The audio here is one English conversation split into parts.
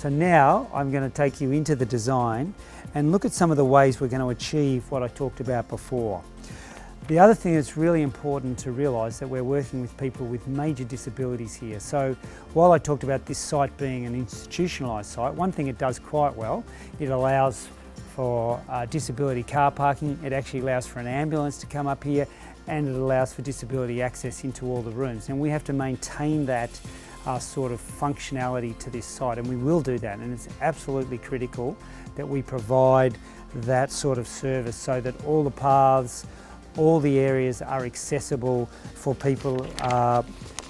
So now I'm going to take you into the design and look at some of the ways we're going to achieve what I talked about before. The other thing that's really important to realise that we're working with people with major disabilities here. So while I talked about this site being an institutionalised site, one thing it does quite well, it allows for disability car parking, it actually allows for an ambulance to come up here, and it allows for disability access into all the rooms. And we have to maintain that sort of functionality to this site, and we will do that, and it's absolutely critical that we provide that sort of service so that all the paths, all the areas are accessible for people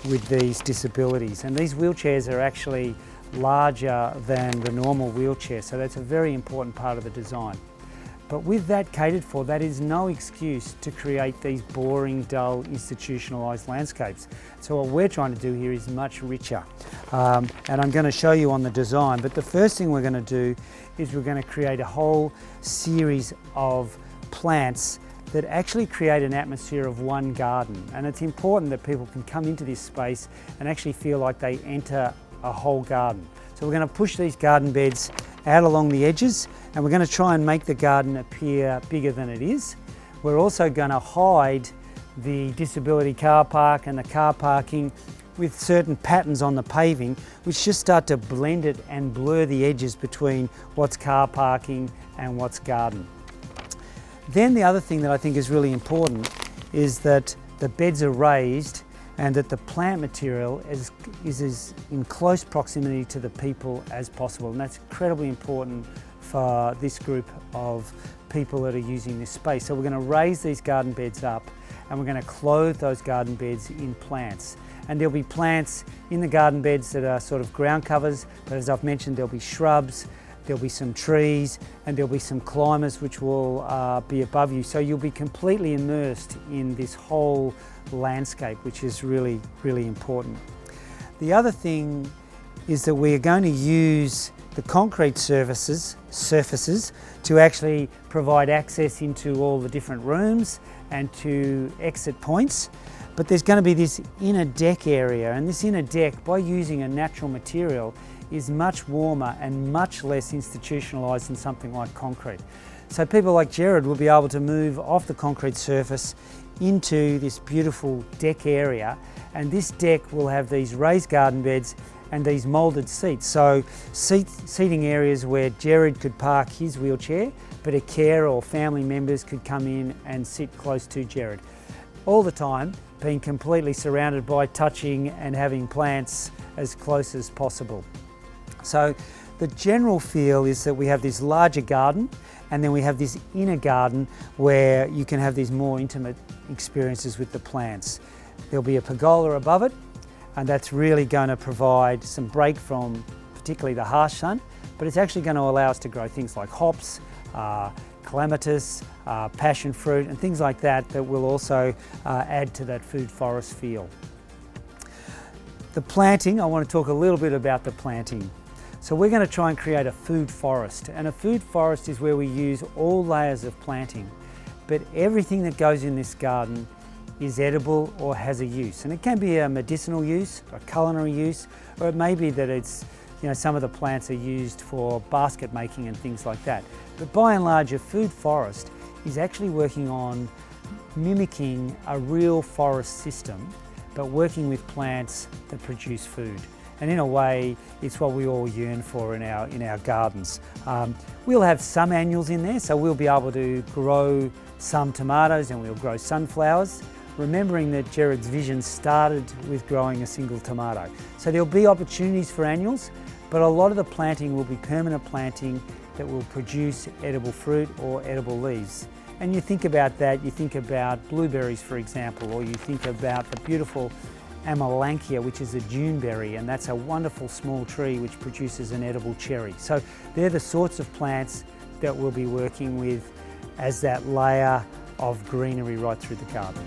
with these disabilities. And these wheelchairs are actually larger than the normal wheelchair, so that's a very important part of the design. But with that catered for, that is no excuse to create these boring, dull, institutionalised landscapes. So what we're trying to do here is much richer. And I'm going to show you on the design, but the first thing we're going to do is we're going to create a whole series of plants that actually create an atmosphere of one garden. And it's important that people can come into this space and actually feel like they enter a whole garden. So we're going to push these garden beds out along the edges, and we're going to try and make the garden appear bigger than it is. We're also going to hide the disability car park and the car parking with certain patterns on the paving, which just start to blend it and blur the edges between what's car parking and what's garden. Then the other thing that I think is really important is that the beds are raised and that the plant material is in close proximity to the people as possible. And that's incredibly important for this group of people that are using this space. So we're going to raise these garden beds up, and we're going to clothe those garden beds in plants. And there'll be plants in the garden beds that are sort of ground covers, but as I've mentioned, there'll be shrubs, there'll be some trees, and there'll be some climbers which will be above you. So you'll be completely immersed in this whole landscape, which is really, really important. The other thing is that we're going to use the concrete surfaces to actually provide access into all the different rooms and to exit points. But there's going to be this inner deck area, and this inner deck, by using a natural material, is much warmer and much less institutionalised than something like concrete. So people like Jared will be able to move off the concrete surface into this beautiful deck area, and this deck will have these raised garden beds and these moulded seats. So seating areas where Jared could park his wheelchair, but a carer or family members could come in and sit close to Jared. All the time being completely surrounded by touching and having plants as close as possible. So the general feel is that we have this larger garden, and then we have this inner garden where you can have these more intimate experiences with the plants. There'll be a pergola above it, and that's really going to provide some break from particularly the harsh sun, but it's actually going to allow us to grow things like hops, clematis, passion fruit, and things like that that will also add to that food forest feel. The planting, I want to talk a little bit about the planting. So we're going to try and create a food forest, and a food forest is where we use all layers of planting, but everything that goes in this garden is edible or has a use. And it can be a medicinal use, a culinary use, or it may be that it's, some of the plants are used for basket making and things like that. But by and large, a food forest is actually working on mimicking a real forest system, but working with plants that produce food. And in a way, it's what we all yearn for in our gardens. We'll have some annuals in there, so we'll be able to grow some tomatoes and we'll grow sunflowers, remembering that Jared's vision started with growing a single tomato. So there'll be opportunities for annuals, but a lot of the planting will be permanent planting that will produce edible fruit or edible leaves. And you think about that, you think about blueberries, for example, or you think about the beautiful Amelanchier, which is a juneberry, and that's a wonderful small tree which produces an edible cherry. So they're the sorts of plants that we'll be working with as that layer of greenery right through the garden.